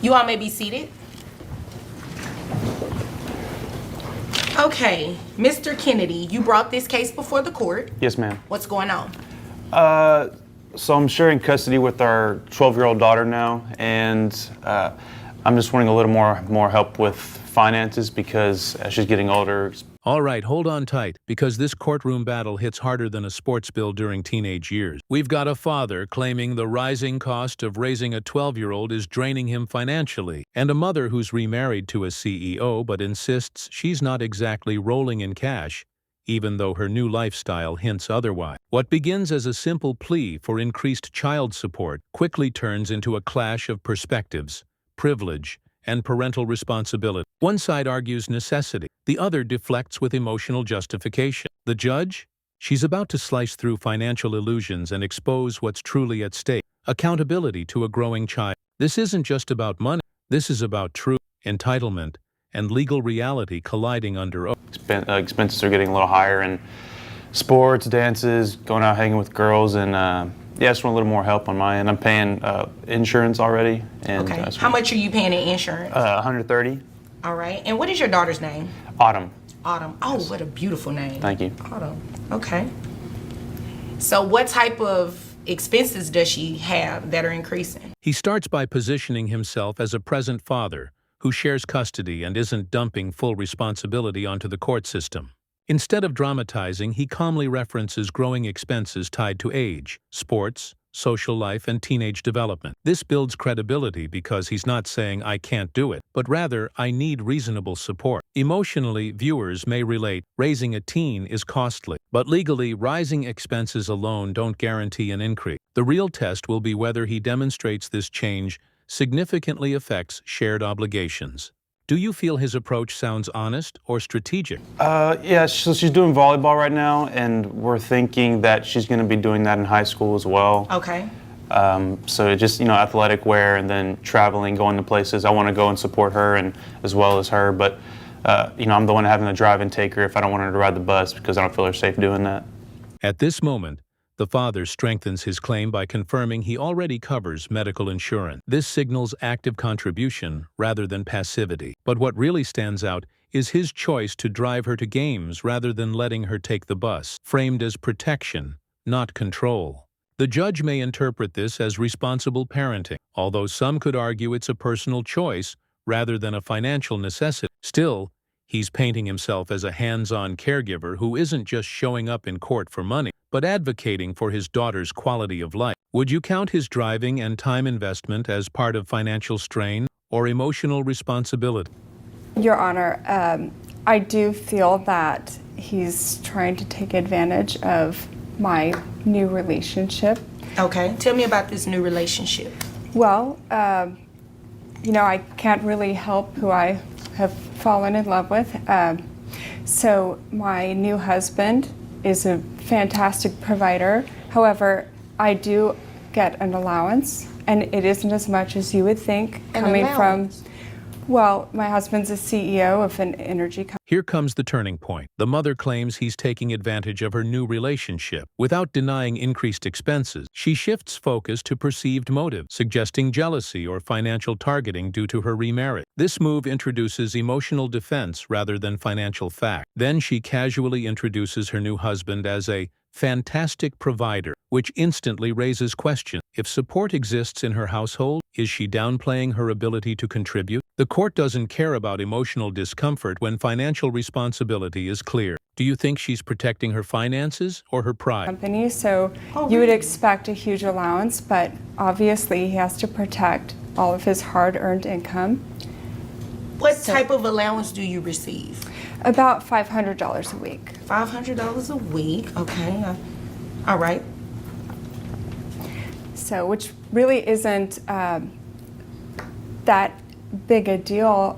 You all may be seated. Okay, Mr. Kennedy, you brought this case before the court. Yes, ma'am. What's going on? So I'm sharing custody with our 12-year-old daughter now, and I'm just wanting a little more help with finances because as she's getting older. All right, hold on tight, because this courtroom battle hits harder than a sports bill during teenage years. We've got a father claiming the rising cost of raising a 12-year-old is draining him financially, and a mother who's remarried to a CEO but insists she's not exactly rolling in cash, even though her new lifestyle hints otherwise. What begins as a simple plea for increased child support quickly turns into a clash of perspectives, privilege, and parental responsibility. One side argues necessity, the other deflects with emotional justification. The judge? She's about to slice through financial illusions and expose what's truly at stake. Accountability to a growing child. This isn't just about money. This is about truth, entitlement, and legal reality colliding under oath. Expenses are getting a little higher in sports, dances, going out hanging with girls, and yeah, I just want a little more help on my end. I'm paying insurance already. And, okay. How much are you paying in insurance? $130. All right. And what is your daughter's name? Autumn. Autumn. Oh, what a beautiful name. Thank you. Autumn. Okay. So what type of expenses does she have that are increasing? He starts by positioning himself as a present father who shares custody and isn't dumping full responsibility onto the court system. Instead of dramatizing, he calmly references growing expenses tied to age, sports, social life, and teenage development. This builds credibility because he's not saying, "I can't do it," but rather, "I need reasonable support." Emotionally, viewers may relate, raising a teen is costly. But legally, rising expenses alone don't guarantee an increase. The real test will be whether he demonstrates this change significantly affects shared obligations. Do you feel his approach sounds honest or strategic? Yeah, so she's doing volleyball right now, and we're thinking that she's going to be doing that in high school as well. Okay. So just, athletic wear and then traveling, going to places. I want to go and support her and as well as her, but, I'm the one having to drive and take her if I don't want her to ride the bus because I don't feel her safe doing that. At this moment, the father strengthens his claim by confirming he already covers medical insurance. This signals active contribution rather than passivity. But what really stands out is his choice to drive her to games rather than letting her take the bus, framed as protection, not control. The judge may interpret this as responsible parenting, although some could argue it's a personal choice rather than a financial necessity. Still, he's painting himself as a hands-on caregiver who isn't just showing up in court for money, but advocating for his daughter's quality of life. Would you count his driving and time investment as part of financial strain or emotional responsibility? Your Honor, I do feel that he's trying to take advantage of my new relationship. Okay. Tell me about this new relationship. Well, I can't really help who I have fallen in love with. So my new husband is a fantastic provider. However, I do get an allowance, and it isn't as much as you would think coming from, well, my husband's a CEO of an energy company. Here comes the turning point. The mother claims he's taking advantage of her new relationship. Without denying increased expenses, she shifts focus to perceived motive, suggesting jealousy or financial targeting due to her remarriage. This move introduces emotional defense rather than financial fact. Then she casually introduces her new husband as a fantastic provider, which instantly raises questions. If support exists in her household, is she downplaying her ability to contribute? The court doesn't care about emotional discomfort when financial responsibility is clear. Do you think she's protecting her finances or her pride? Company, so you would expect a huge allowance, but obviously he has to protect all of his hard-earned income. What type of allowance do you receive? About $500 a week. $500 a week, okay. All right. So, which really isn't that big a deal.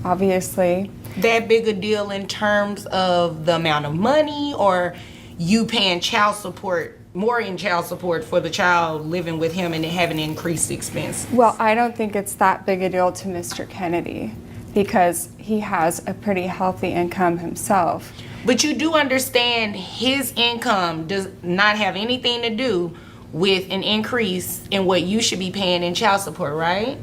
Obviously. That big a deal in terms of the amount of money, or you paying child support, more in child support for the child living with him and having increased expenses? Well, I don't think it's that big a deal to Mr. Kennedy because he has a pretty healthy income himself. But you do understand his income does not have anything to do with an increase in what you should be paying in child support, right?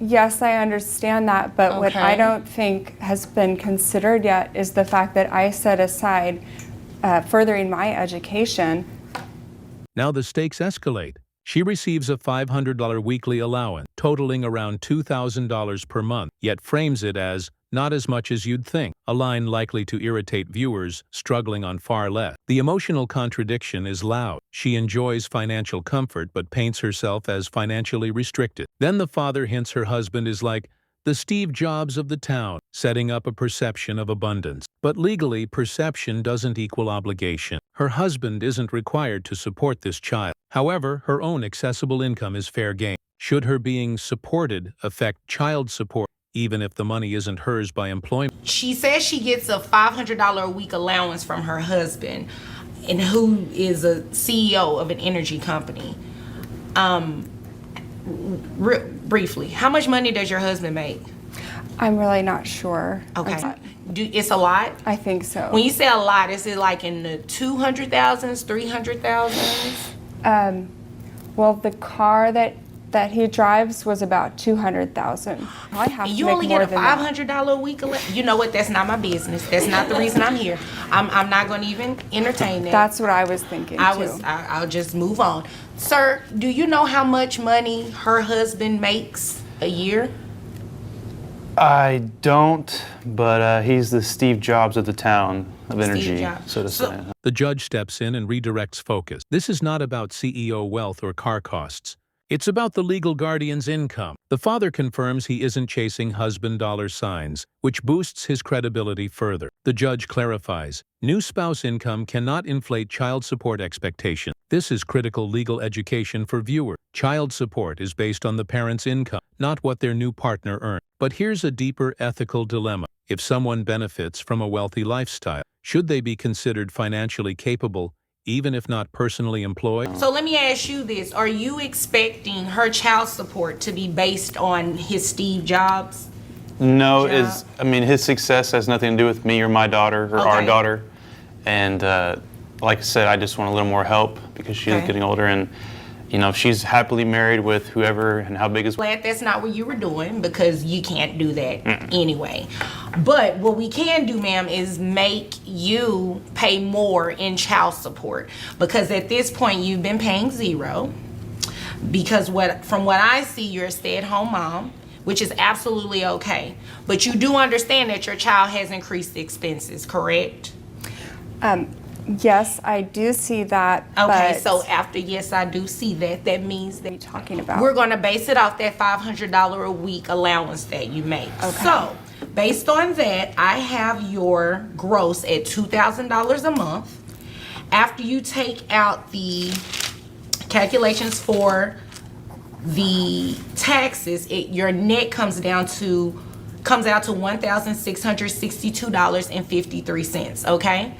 Yes, I understand that, but what I Okay. don't think has been considered yet is the fact that I set aside furthering my education. Now the stakes escalate. She receives a $500 weekly allowance, totaling around $2,000 per month, yet frames it as not as much as you'd think, a line likely to irritate viewers struggling on far less. The emotional contradiction is loud. She enjoys financial comfort but paints herself as financially restricted. Then the father hints her husband is like the Steve Jobs of the town, setting up a perception of abundance. But legally, perception doesn't equal obligation. Her husband isn't required to support this child. However, her own accessible income is fair game. Should her being supported affect child support, even if the money isn't hers by employment? She says she gets a $500 a week allowance from her husband, and who is a CEO of an energy company. Briefly, how much money does your husband make? I'm really not sure. Okay. It's a lot? I think so. When you say a lot, is it like in the 200,000s, 300,000s? Well, the car that he drives was about 200,000. I have to You make only more get a than that. $500 a week allowance? You know what? That's not my business. That's not the reason I'm here. I'm not going to even entertain that. That's what I was thinking too. I'll just move on. Sir, do you know how much money her husband makes a year? I don't, but he's the Steve Jobs of the town of energy, Jobs. so to say. The judge steps in and redirects focus. This is not about CEO wealth or car costs. It's about the legal guardian's income. The father confirms he isn't chasing husband dollar signs, which boosts his credibility further. The judge clarifies, new spouse income cannot inflate child support expectations. This is critical legal education for viewers. Child support is based on the parent's income, not what their new partner earns. But here's a deeper ethical dilemma. If someone benefits from a wealthy lifestyle, should they be considered financially capable, even if not personally employed? So let me ask you this. Are you expecting her child support to be based on his Steve Jobs? No, job? his success has nothing to do with me or my daughter or our Okay. daughter. And like I said, I just want a little more help because she's Okay. getting older. And, if she's happily married with whoever and how big is... Glad that's not what you were doing, because you can't do that anyway. But what we can do, ma'am, is make you pay more in child support, because at this point you've been paying zero. Because from what I see, you're a stay-at-home mom, which is absolutely okay. But you do understand that your child has increased expenses, correct? Yes, I do see that. Okay, but so after yes, I do see that, that means that what are you talking about? we're going to base it off that $500 a week allowance that you make. Okay. So, based on that, I have your gross at $2,000 a month. After you take out the calculations for the taxes, your net comes out to $1,662.53, okay?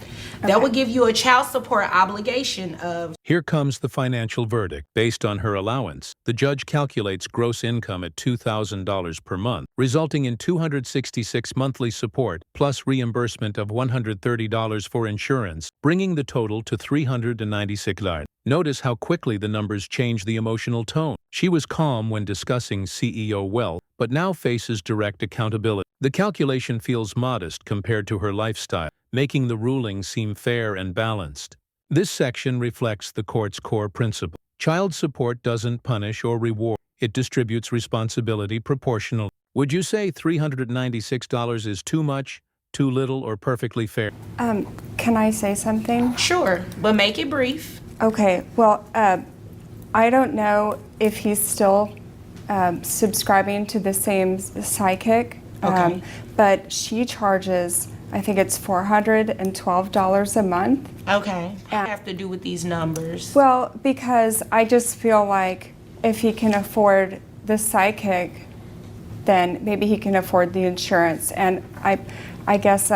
That would give you a child support obligation of... Here comes the financial verdict. Based on her allowance, the judge calculates gross income at $2,000 per month, resulting in $266 monthly support plus reimbursement of $130 for insurance, bringing the total to $396. Notice how quickly the numbers change the emotional tone. She was calm when discussing CEO wealth, but now faces direct accountability. The calculation feels modest compared to her lifestyle, making the ruling seem fair and balanced. This section reflects the court's core principle. Child support doesn't punish or reward. It distributes responsibility proportionally. Would you say $396 is too much, too little, or perfectly fair? Can I say something? Sure, but make it brief. Okay, well, I don't know if he's still subscribing to the same psychic, Okay. but she charges, I think it's $412 a month. Okay. I have to do with these numbers. Well, because I just feel like if he can afford the psychic, then maybe he can afford the insurance. And I guess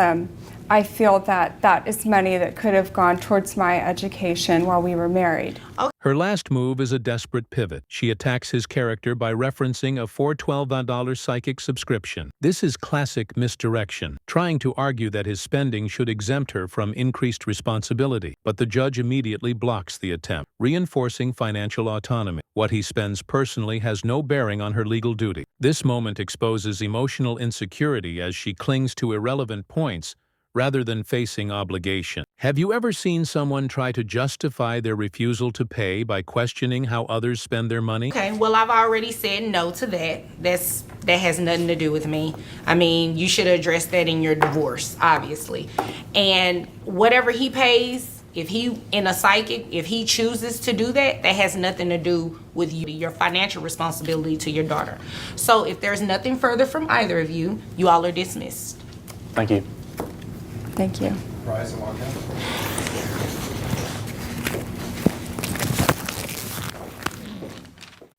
I feel that that is money that could have gone towards my education while we were married. Her last move is a desperate pivot. She attacks his character by referencing a $412 psychic subscription. This is classic misdirection, trying to argue that his spending should exempt her from increased responsibility. But the judge immediately blocks the attempt, reinforcing financial autonomy. What he spends personally has no bearing on her legal duty. This moment exposes emotional insecurity as she clings to irrelevant points rather than facing obligation. Have you ever seen someone try to justify their refusal to pay by questioning how others spend their money? Okay, well, I've already said no to that. That has nothing to do with me. I mean, you should address that in your divorce, obviously. And whatever he pays, if he in a psychic, if he chooses to do that, that has nothing to do with you, your financial responsibility to your daughter. So if there's nothing further from either of you, you all are dismissed. Thank you. Thank you. Rise and walk out.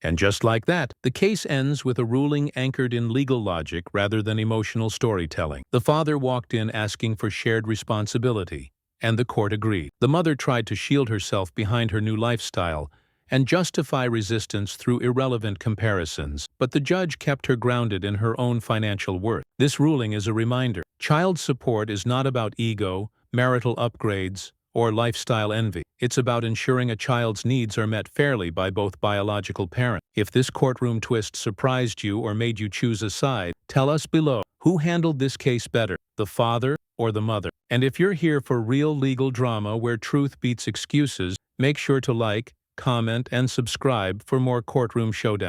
And just like that, the case ends with a ruling anchored in legal logic rather than emotional storytelling. The father walked in asking for shared responsibility, and the court agreed. The mother tried to shield herself behind her new lifestyle and justify resistance through irrelevant comparisons, but the judge kept her grounded in her own financial worth. This ruling is a reminder. Child support is not about ego, marital upgrades, or lifestyle envy. It's about ensuring a child's needs are met fairly by both biological parents. If this courtroom twist surprised you or made you choose a side, tell us below. Who handled this case better, the father or the mother? And if you're here for real legal drama where truth beats excuses, make sure to like, comment, and subscribe for more Courtroom Showdown.